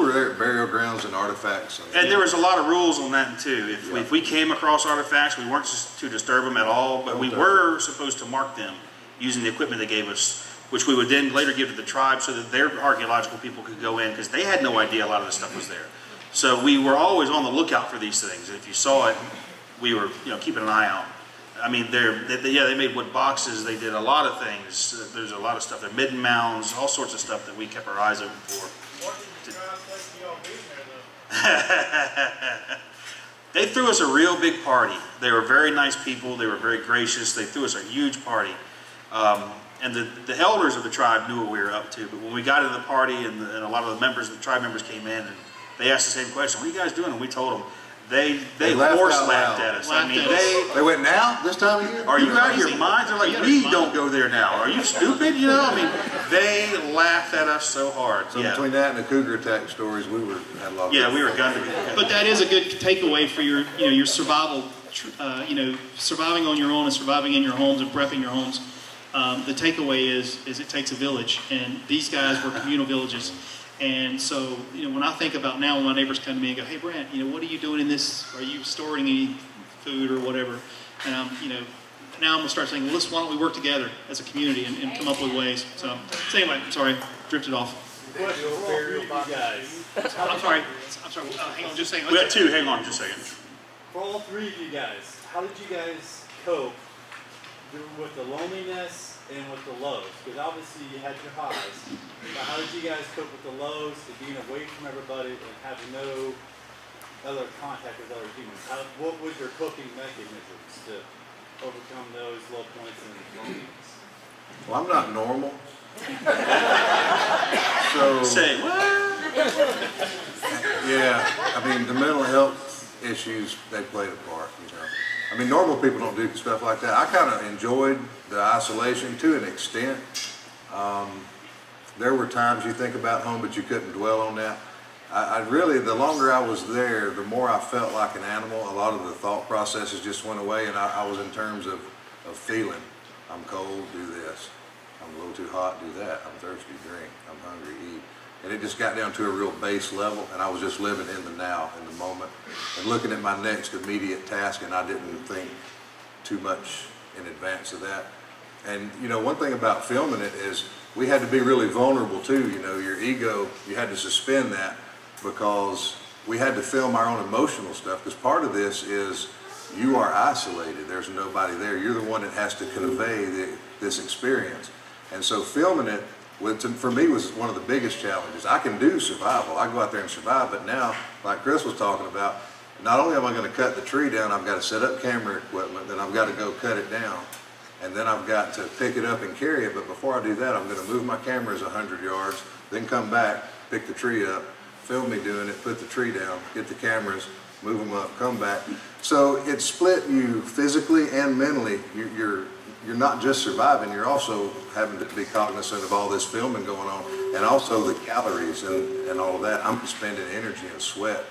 were there at burial grounds and artifacts. And there was a lot of rules on that too. If we came across artifacts, we weren't to disturb them at all, but we were supposed to mark them using the equipment they gave us, which we would then later give to the tribe so that their archaeological people could go in, because they had no idea a lot of this stuff was there. So we were always on the lookout for these things. If you saw it, we were keeping an eye out. I mean, they made wood boxes. They did a lot of things. There's a lot of stuff. They're midden mounds, all sorts of stuff that we kept our eyes open for. They threw us a real big party. They were very nice people. They were very gracious. They threw us a huge party. And the elders of the tribe knew what we were up to. But when we got into the party and a lot of the tribe members came in and they asked the same question, "What are you guys doing?" And we told them. They horse laughed at us. I mean, they went, "Now, this time of year? Are you out of your minds?" They're like, "We don't go there now. Are you stupid?" You know, I mean, they laughed at us so hard. So between that and the cougar attack stories, we had a lot of fun. We were gunned. But that is a good takeaway for your, your survival. Surviving on your own and surviving in your homes and prepping your homes. The takeaway is it takes a village, and these guys were communal villages. And so, when I think about now, when my neighbors come to me and go, "Hey, Brant, what are you doing in this? Are you storing any food or whatever?" And now I'm gonna start saying, "Well, why don't we work together as a community and come up with ways?" So anyway, I'm sorry, drifted off. I'm sorry. Hang on, just a second. We got two. Hang on, just a second. For all three of you guys, how did you guys cope with the loneliness and with the lows? Because obviously you had your highs, but how did you guys cope with the lows, to being away from everybody and having no other contact with other humans? What was your coping mechanisms to overcome those low points and loneliness? Well, I'm not normal. So say what? Yeah, I mean, the mental health issues, they played a part. I mean, normal people don't do stuff like that. I kind of enjoyed the isolation to an extent. There were times you think about home, but you couldn't dwell on that. I really, the longer I was there, the more I felt like an animal. A lot of the thought processes just went away, and I was in terms of feeling. I'm cold, do this. I'm a little too hot, do that. I'm thirsty, drink. I'm hungry, eat. And it just got down to a real base level, and I was just living in the now, in the moment, and looking at my next immediate task, and I didn't think too much in advance of that. And one thing about filming it is we had to be really vulnerable too. Your ego, you had to suspend that, because we had to film our own emotional stuff, because part of this is you are isolated. There's nobody there. You're the one that has to convey this experience. And so filming it, for me, was one of the biggest challenges. I can do survival. I go out there and survive, but now, like Chris was talking about, not only am I going to cut the tree down, I've got to set up camera equipment, then I've got to go cut it down, and then I've got to pick it up and carry it. But before I do that, I'm going to move my cameras 100 yards, then come back, pick the tree up, film me doing it, put the tree down, get the cameras, move them up, come back. So it split you physically and mentally. You're not just surviving, you're also having to be cognizant of all this filming going on, and also the calories and all of that. I'm spending energy and sweat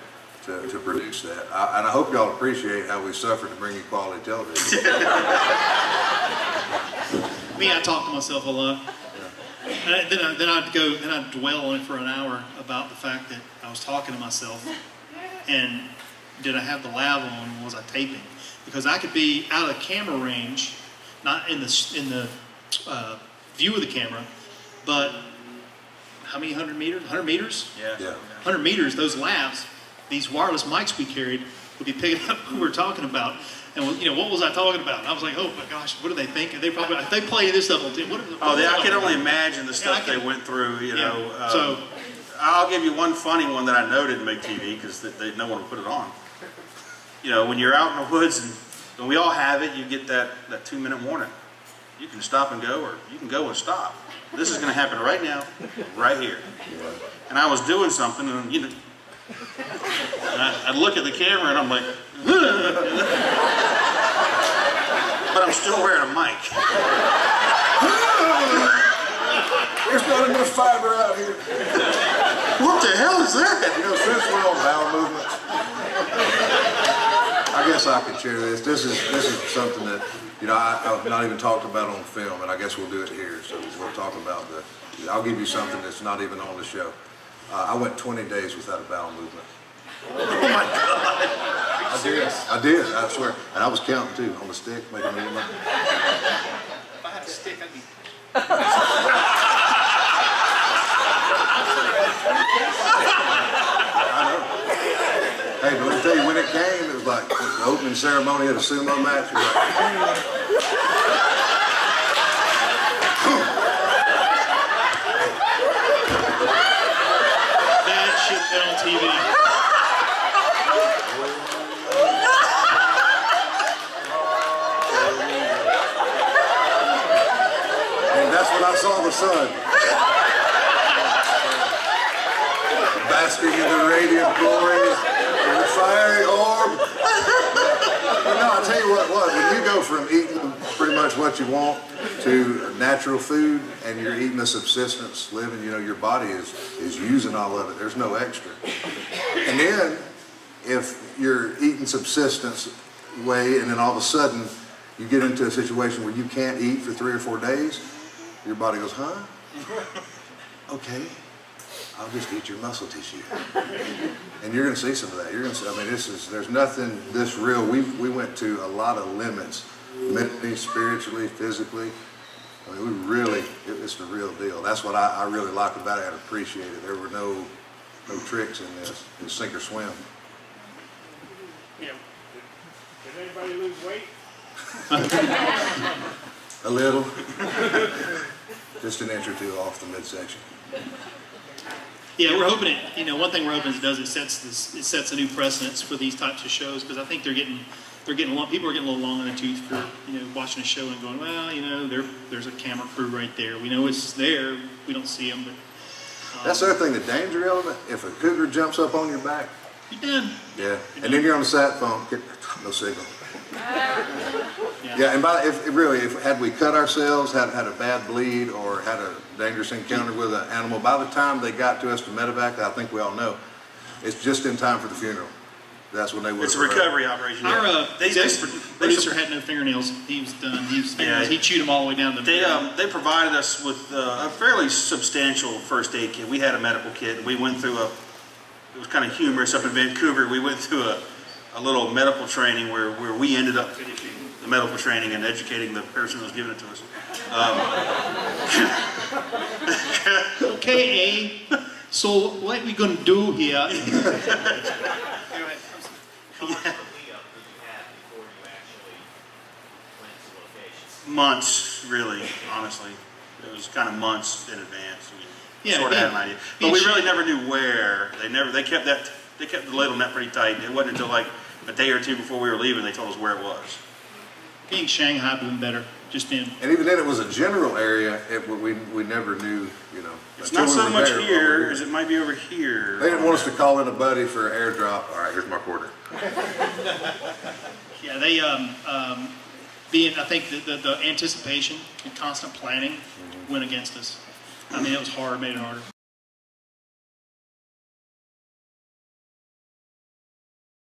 to produce that. And I hope y'all appreciate how we suffered to bring you quality television. Me, I talk to myself a lot. And then I'd dwell on it for an hour about the fact that I was talking to myself, and did I have the lav on, was I taping? Because I could be out of camera range, not in the view of the camera, but how many 100 meters? 100 meters? Yeah. 100 meters, those lavs, these wireless mics we carried, would be picking up what we were talking about. And what was I talking about? And I was like, oh my gosh, what do they think? They probably, they play this stuff. I can only imagine the stuff they went through, So I'll give you one funny one that I know didn't make TV, because no one would put it on. When you're out in the woods, and we all have it, you get that 2-minute warning. You can stop and go, or you can go and stop. This is going to happen right now, right here. And I was doing something, and I'd look at the camera, and I'm like, but I'm still wearing a mic. There's not enough fiber out here. What the hell is that? Since we're on bowel movements, I guess I could share this. This is something that I've not even talked about on film, and I guess we'll do it here. So we'll talk about I'll give you something that's not even on the show. I went 20 days without a bowel movement. Oh my God. I did, I swear. And I was counting too, on the stick, making me look. If I had a stick, I'd be... I know. Hey, but let me tell you, when it came, it was like the opening ceremony at a sumo match. It was like, That shit been on TV. and that's when I saw the sun. Basking in the radiant glory of the fiery orb. But no, I'll tell you what, when you go from eating pretty much what you want to natural food and you're eating a subsistence living, you know, your body is using all of it. There's no extra. And then if you're eating subsistence way and then all of a sudden you get into a situation where you can't eat for 3 or 4 days, your body goes, huh? Okay. I'll just eat your muscle tissue. And you're going to see some of that. You're going to see, I mean, there's nothing this real. We went to a lot of limits, mentally, spiritually, physically. I mean, we really, it's the real deal. That's what I really like about it and appreciate it. There were no tricks in this. It was sink or swim. Yeah. Did anybody lose weight? A little. Just an inch or two off the midsection. Yeah, we're hoping it. You know, one thing we're hoping it does, it sets a new precedence for these types of shows, because I think they're getting along. People are getting a little long in the tooth for, you know, watching a show and going, well, you know, there's a camera crew right there. We know it's there. We don't see them, but That's the other thing, the danger element. If a cougar jumps up on your back, you're done. yeah, and then you're on the sat phone, no signal. Yeah. Yeah, and if had we cut ourselves, had a bad bleed, or had a dangerous encounter with an animal, by the time they got to us to medevac, I think we all know, it's just in time for the funeral. That's when they would. It's a recovery operation. Our They producer had no fingernails. He was done. He chewed them all the way down the. They provided us with a fairly substantial first aid kit. We had a medical kit. We went through it was kind of humorous up in Vancouver. We went through a little medical training where we ended up finishing the medical training and educating the person who was giving it to us. Okay, so what are we going to do here? How much of a lead up did you have before you actually went to locations? Months, really, honestly. It was kind of months in advance. We Yeah, sort of had an idea, but we really being- never knew where. They kept the lid on that pretty tight. It wasn't until like a day or two before we were leaving they told us where it was. Being Shanghai would have been better. Just being. And even then, it was a general area. We never knew, you know. It's until not we so were much there, here as it might be over here. They didn't want us to call in a buddy for airdrop. All right, here's my quarter. Yeah, they being. I think the anticipation and constant planning went against us. I mean, it was hard, made it harder.